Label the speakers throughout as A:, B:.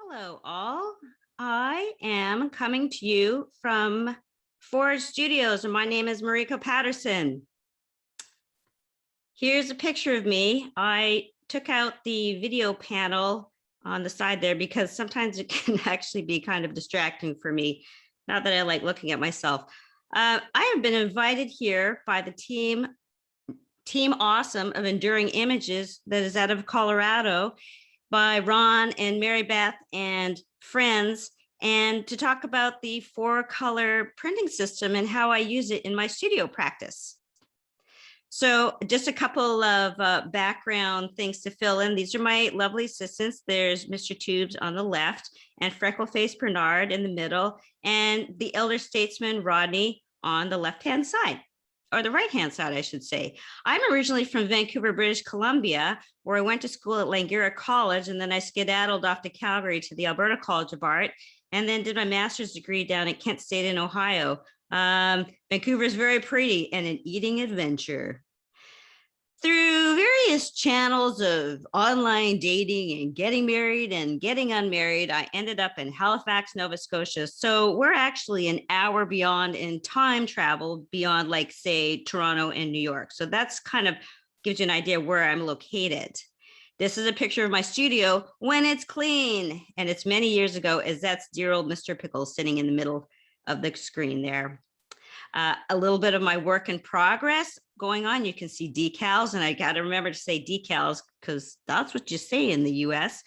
A: Hello, all. I am coming to you from Forge Studios, and my name is Mariko Patterson. Here's a picture of me. I took out the video panel on the side there because sometimes it can actually be kind of distracting for me. Not that I like looking at myself. I have been invited here by the Team Awesome of Enduring Images that is out of Colorado, by Ron and Mary Beth and friends, and to talk about the 4-color printing system and how I use it in my studio practice. So just a couple of background things to fill in. These are my lovely assistants. There's Mr. Tubes on the left and Freckle-Faced Bernard in the middle, and the elder statesman Rodney on the left-hand side. Or the right-hand side, I should say. I'm originally from Vancouver, British Columbia, where I went to school at Langara College, and then I skedaddled off to Calgary to the Alberta College of Art, and then did my master's degree down at Kent State in Ohio. Vancouver is very pretty and an eating adventure. Through various channels of online dating and getting married and getting unmarried, I ended up in Halifax, Nova Scotia. So we're actually an hour beyond in time travel beyond, like, say, Toronto and New York. So that's kind of gives you an idea where I'm located. This is a picture of my studio when it's clean. And it's many years ago, as that's dear old Mr. Pickles sitting in the middle of the screen there. A little bit of my work in progress going on. You can see decals, and I got to remember to say decals because that's what you say in the US.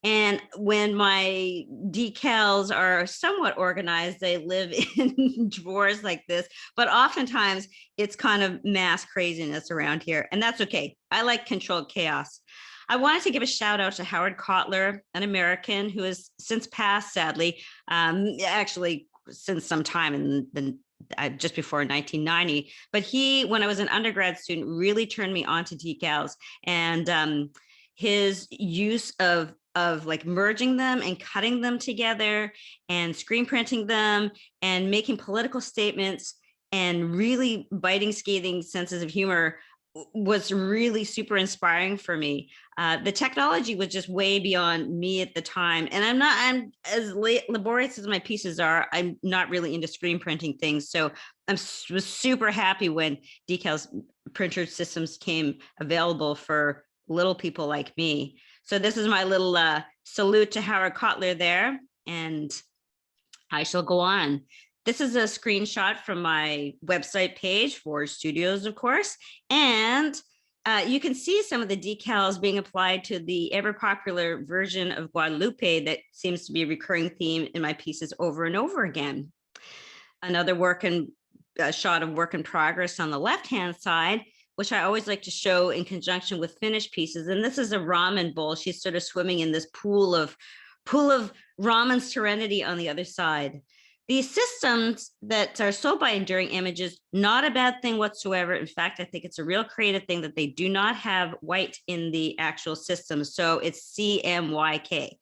A: And when my decals are somewhat organized, they live in drawers like this, but oftentimes it's kind of mass craziness around here, and that's okay. I like controlled chaos. I wanted to give a shout out to Howard Kotler, an American who has since passed, sadly, actually since some time in the just before 1990, but he, when I was an undergrad student, really turned me on to decals, and his use of like merging them and cutting them together and screen printing them and making political statements and really biting, scathing senses of humor was really super inspiring for me. The technology was just way beyond me at the time. And I'm as laborious as my pieces are, I'm not really into screen printing things. So I was super happy when decals printer systems came available for little people like me. So this is my little salute to Howard Kotler there, and I shall go on. This is a screenshot from my website page for Studios, of course, and you can see some of the decals being applied to the ever popular version of Guadalupe that seems to be a recurring theme in my pieces over and over again. Another shot of work in progress on the left-hand side, which I always like to show in conjunction with finished pieces. And this is a ramen bowl. She's sort of swimming in this pool of ramen serenity on the other side. These systems that are sold by Enduring Images, not a bad thing whatsoever. In fact, I think it's a real creative thing that they do not have white in the actual system. So it's CMYK,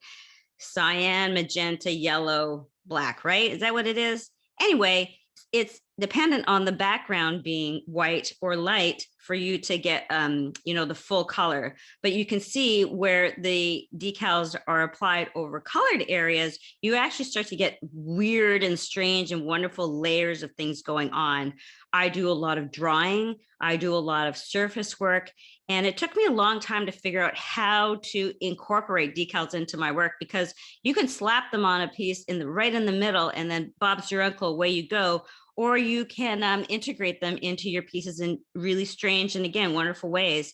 A: cyan, magenta, yellow, black, right? Is that what it is? Anyway, it's dependent on the background being white or light for you to get, the full color. But you can see where the decals are applied over colored areas, you actually start to get weird and strange and wonderful layers of things going on. I do a lot of drawing. I do a lot of surface work. And it took me a long time to figure out how to incorporate decals into my work, because you can slap them on a piece right in the middle, and then Bob's your uncle, away you go. Or you can integrate them into your pieces in really strange and, again, wonderful ways.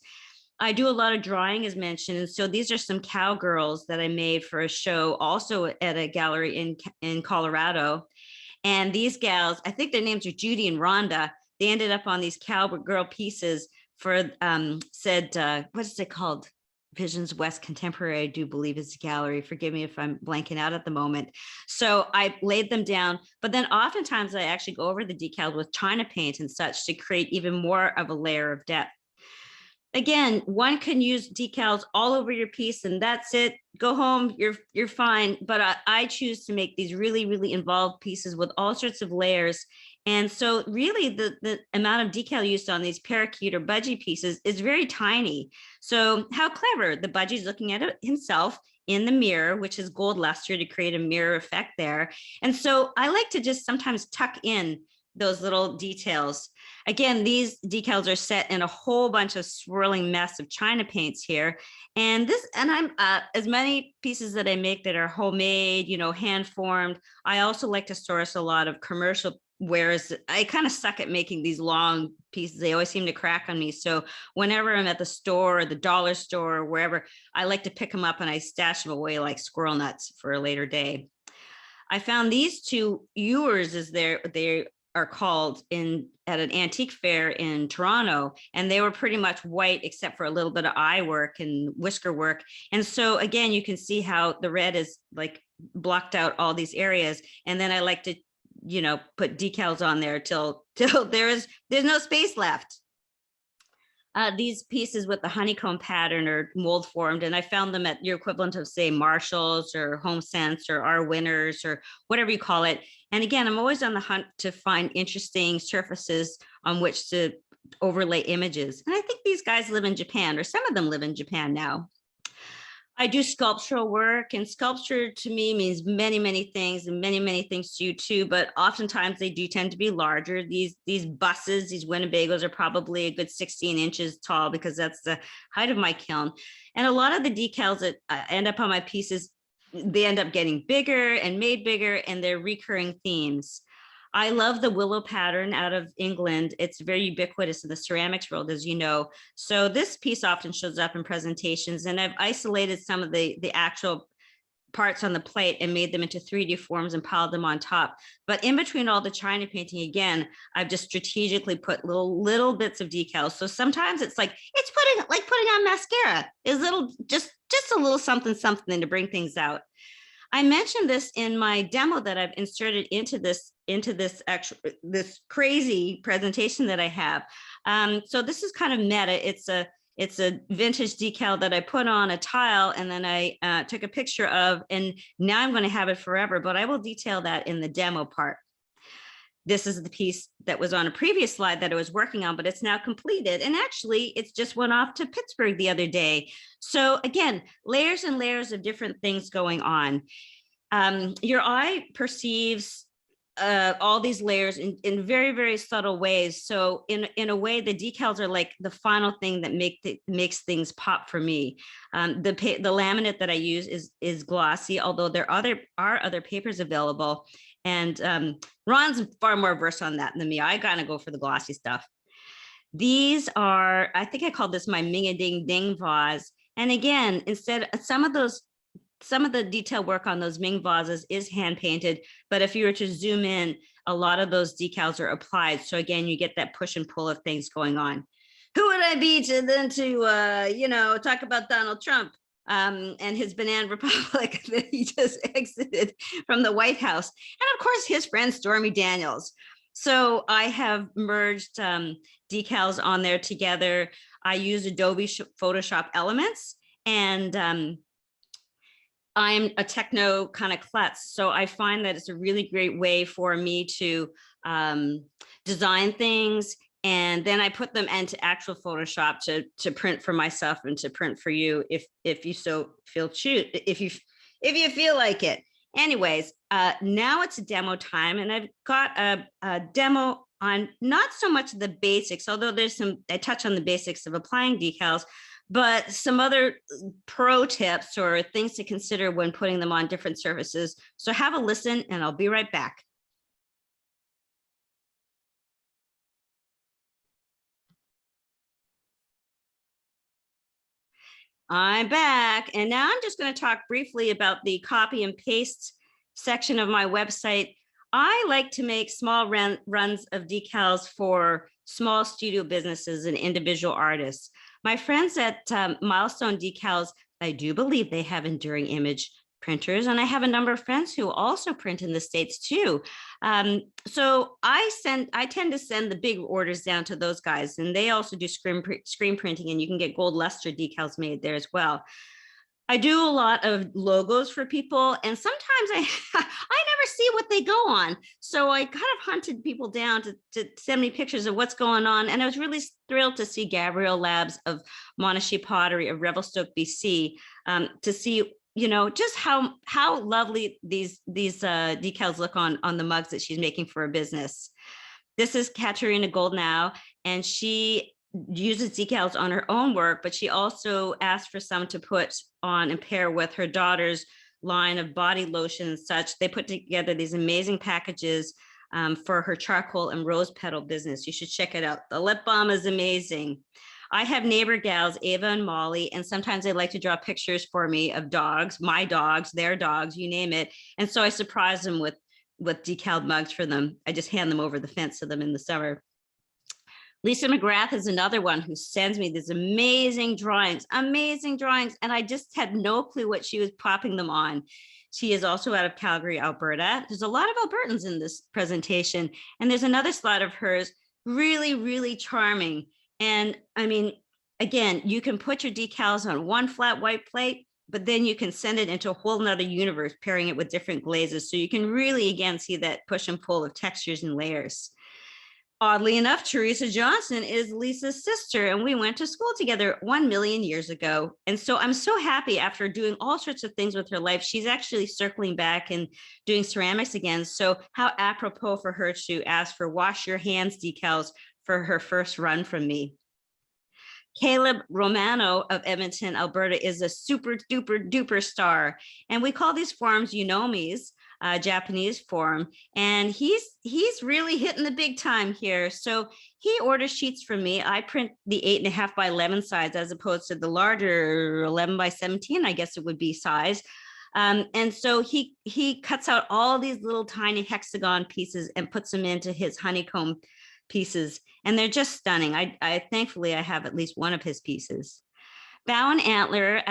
A: I do a lot of drawing, as mentioned. And so these are some cowgirls that I made for a show also at a gallery in Colorado. And these gals, I think their names are Judy and Rhonda. They ended up on these cowgirl pieces for what is it called? Visions West Contemporary, I do believe, is a gallery. Forgive me if I'm blanking out at the moment. So I laid them down, but then oftentimes I actually go over the decals with China paint and such to create even more of a layer of depth. Again, one can use decals all over your piece, and that's it. Go home, you're fine. But I choose to make these really, really involved pieces with all sorts of layers. And so really the amount of decal used on these parakeet or budgie pieces is very tiny. So how clever, the budgie's looking at it himself in the mirror, which is gold luster to create a mirror effect there. And so I like to just sometimes tuck in those little details. Again, these decals are set in a whole bunch of swirling mess of China paints here. And I'm as many pieces that I make that are homemade, hand formed. I also like to source a lot of commercial, whereas I kind of suck at making these long pieces. They always seem to crack on me. So whenever I'm at the store or the dollar store or wherever, I like to pick them up and I stash them away like squirrel nuts for a later day. I found these two ewers, as they are called, at an antique fair in Toronto, and they were pretty much white except for a little bit of eye work and whisker work. And so again, you can see how the red is like blocked out all these areas. And then I like to, put decals on there till there's no space left. These pieces with the honeycomb pattern are mold formed, and I found them at your equivalent of, say, Marshalls or HomeSense or Our Winners or whatever you call it. And again, I'm always on the hunt to find interesting surfaces on which to overlay images. And I think these guys live in Japan, or some of them live in Japan now. I do sculptural work, and sculpture to me means many, many things, and many, many things to you too, but oftentimes they do tend to be larger. These buses, these Winnebagos, are probably a good 16 inches tall because that's the height of my kiln. And a lot of the decals that end up on my pieces, they end up getting bigger and made bigger, and they're recurring themes. I love the willow pattern out of England. It's very ubiquitous in the ceramics world, as you know. So this piece often shows up in presentations, and I've isolated some of the actual parts on the plate and made them into 3D forms and piled them on top. But in between all the China painting, again, I've just strategically put little bits of decals. So sometimes it's like putting on mascara. Is just a little something to bring things out. I mentioned this in my demo that I've inserted into this crazy presentation that I have. So this is kind of meta. It's a vintage decal that I put on a tile, and then I took a picture of, and now I'm going to have it forever, but I will detail that in the demo part. This is the piece that was on a previous slide that I was working on, but it's now completed. And actually, it's just went off to Pittsburgh the other day. So again, layers and layers of different things going on. Your eye perceives all these layers in very, very subtle ways. So in a way, the decals are like the final thing that makes things pop for me. The laminate that I use is glossy, although there are other papers available. And Ron's far more versed on that than me. I gotta go for the glossy stuff. These are, I think I called this my Ming-a-ding-ding vase. And again, some of the detail work on those Ming vases is hand painted, but if you were to zoom in, a lot of those decals are applied. So again, you get that push and pull of things going on. Who would I be to talk about Donald Trump and his banana republic that he just exited from the White House, and of course his friend Stormy Daniels. So I have merged decals on there together. I use Adobe Photoshop Elements, and I'm a techno kind of klutz, so I find that it's a really great way for me to design things, and then I put them into actual Photoshop to print for myself and to print for you if you so feel if you feel like it. Anyways, now it's demo time, and I've got a demo on not so much the basics, although I touch on the basics of applying decals, but some other pro tips or things to consider when putting them on different surfaces. So have a listen, and I'll be right back. I'm back, and now I'm just going to talk briefly about the copy and paste section of my website. I like to make small runs of decals for small studio businesses and individual artists. My friends at Milestone Decals, I do believe they have enduring image printers, and I have a number of friends who also print in the States too. So I tend to send the big orders down to those guys, and they also do screen printing, and you can get gold luster decals made there as well. I do a lot of logos for people, and sometimes I never see what they go on. So I kind of hunted people down to send me pictures of what's going on. And I was really thrilled to see Gabrielle Labs of Monashee Pottery of Revelstoke, BC, to see you know, just how lovely these decals look on the mugs that she's making for her business. This is Katerina Goldnow, and she uses decals on her own work, but she also asked for some to put on and pair with her daughter's line of body lotion and such. They put together these amazing packages for her charcoal and rose petal business. You should check it out. The lip balm is amazing. I have neighbor gals, Ava and Molly, and sometimes they like to draw pictures for me of dogs, my dogs, their dogs, you name it. And so I surprise them with decaled mugs for them. I just hand them over the fence to them in the summer. Lisa McGrath is another one who sends me these amazing drawings. And I just had no clue what she was popping them on. She is also out of Calgary, Alberta. There's a lot of Albertans in this presentation. And there's another slide of hers, really, really charming. And I mean, again, you can put your decals on one flat white plate, but then you can send it into a whole nother universe, pairing it with different glazes. So you can really, again, see that push and pull of textures and layers. Oddly enough, Teresa Johnson is Lisa's sister, and we went to school together 1,000,000 years ago. And so I'm so happy, after doing all sorts of things with her life, she's actually circling back and doing ceramics again. So how apropos for her to ask for wash your hands decals for her first run from me. Caleb Romano of Edmonton, Alberta is a super duper duper star. And we call these forms Unomis, Japanese form. And he's really hitting the big time here. So he orders sheets from me. I print the 8.5 by 11 size, as opposed to the larger 11 by 17, I guess it would be size. And so he cuts out all these little tiny hexagon pieces and puts them into his honeycomb pieces, and they're just stunning. I thankfully I have at least one of his pieces. Bow and Antler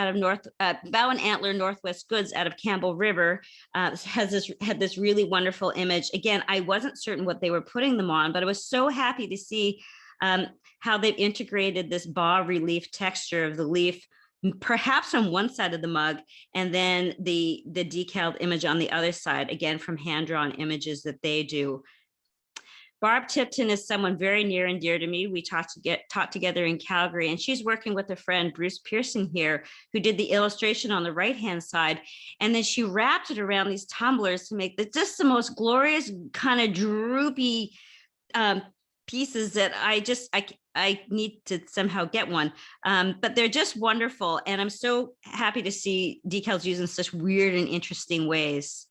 A: Northwest Goods out of Campbell River had this really wonderful image. Again, I wasn't certain what they were putting them on, but I was so happy to see how they've integrated this bas relief texture of the leaf, perhaps on one side of the mug, and then the decaled image on the other side, again from hand-drawn images that they do. Barb Tipton is someone very near and dear to me. We taught together in Calgary, and she's working with a friend, Bruce Pearson here, who did the illustration on the right-hand side. And then she wrapped it around these tumblers to make just the most glorious kind of droopy pieces that I need to somehow get one. But they're just wonderful. And I'm so happy to see decals used in such weird and interesting ways.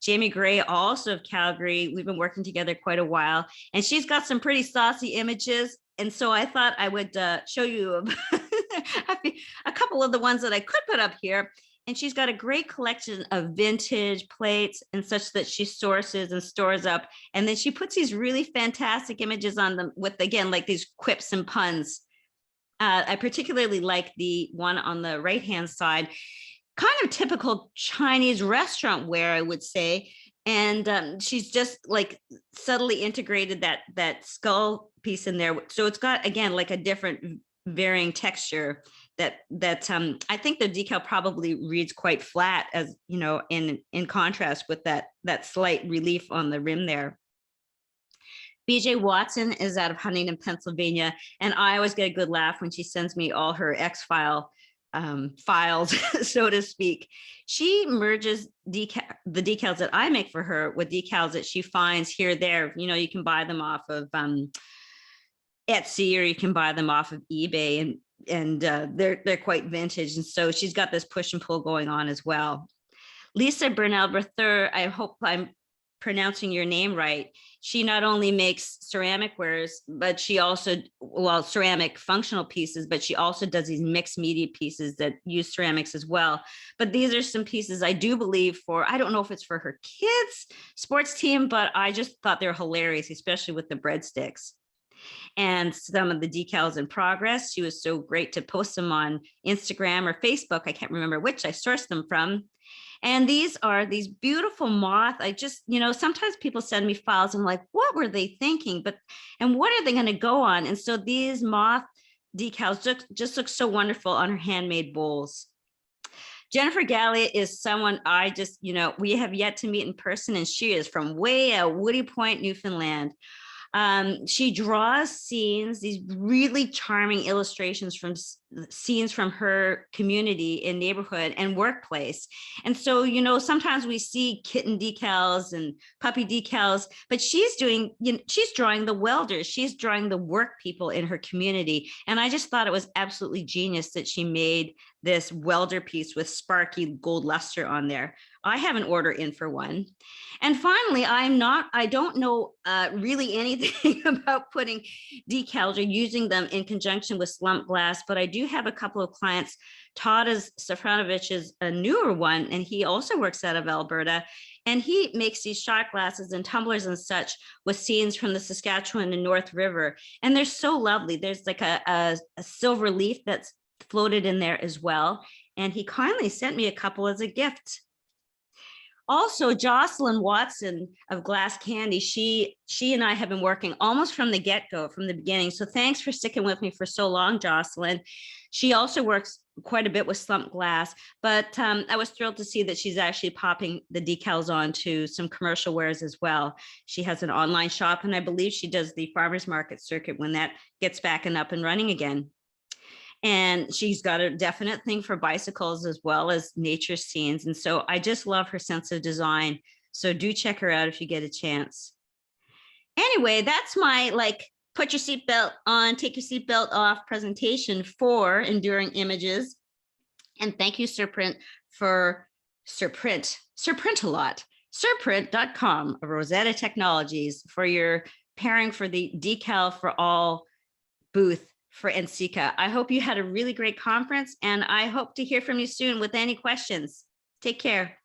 A: Jamie Gray, also of Calgary, we've been working together quite a while, and she's got some pretty saucy images. And so I thought I would show you a couple of the ones that I could put up here. And she's got a great collection of vintage plates and such that she sources and stores up. And then she puts these really fantastic images on them with, again, like these quips and puns. I particularly like the one on the right-hand side, kind of typical Chinese restaurant wear, I would say. And she's just like subtly integrated that skull piece in there. So it's got, again, like a different varying texture that I think the decal probably reads quite flat, as you know, in contrast with that slight relief on the rim there. BJ Watson is out of Huntington, Pennsylvania, and I always get a good laugh when she sends me all her X-File files, so to speak. She merges the decals that I make for her with decals that she finds here or there. You know, you can buy them off of Etsy, or you can buy them off of eBay, and they're quite vintage. And so she's got this push and pull going on as well. Lisa Bernal Berthur, I hope I'm pronouncing your name right. She not only makes ceramic wares, but she also, well, ceramic functional pieces, but she also does these mixed media pieces that use ceramics as well. But these are some pieces I do believe for, I don't know if it's for her kids' sports team, but I just thought they're hilarious, especially with the breadsticks. And some of the decals in progress. She was so great to post them on Instagram or Facebook. I can't remember which I sourced them from. And these are these beautiful moth. I just, you know, sometimes people send me files. I'm like, what were they thinking? And what are they going to go on? And so these moth decals just look so wonderful on her handmade bowls. Jennifer Gallia is someone I just, you know, we have yet to meet in person, and she is from way out Woody Point, Newfoundland. She draws scenes, these really charming illustrations from scenes from her community and neighborhood and workplace. And so, you know, sometimes we see kitten decals and puppy decals, but she's doing, you know, she's drawing the welders, she's drawing the work people in her community. And I just thought it was absolutely genius that she made this welder piece with sparky gold luster on there. I have an order in for one. And finally, I don't know really anything about putting decals or using them in conjunction with slump glass, but I do have a couple of clients. Tadas Safranovich is a newer one, and he also works out of Alberta. And he makes these shot glasses and tumblers and such with scenes from the Saskatchewan and North River. And they're so lovely. There's like a silver leaf that's floated in there as well. And he kindly sent me a couple as a gift. Also, Jocelyn Watson of Glass Candy, she and I have been working almost from the get-go, from the beginning. So thanks for sticking with me for so long, Jocelyn. She also works quite a bit with slump glass, but I was thrilled to see that she's actually popping the decals onto some commercial wares as well. She has an online shop, and I believe she does the farmers market circuit when that gets back and up and running again. And she's got a definite thing for bicycles as well as nature scenes. And so I just love her sense of design. So do check her out if you get a chance. Anyway, that's my like put your seatbelt on, take your seatbelt off presentation for Enduring Images. And thank you, Surprint, for Surprint-a-lot, surprint.com of Rosetta Technologies for your pairing for the Decal for All booth for NCECA. I hope you had a really great conference, and I hope to hear from you soon with any questions. Take care.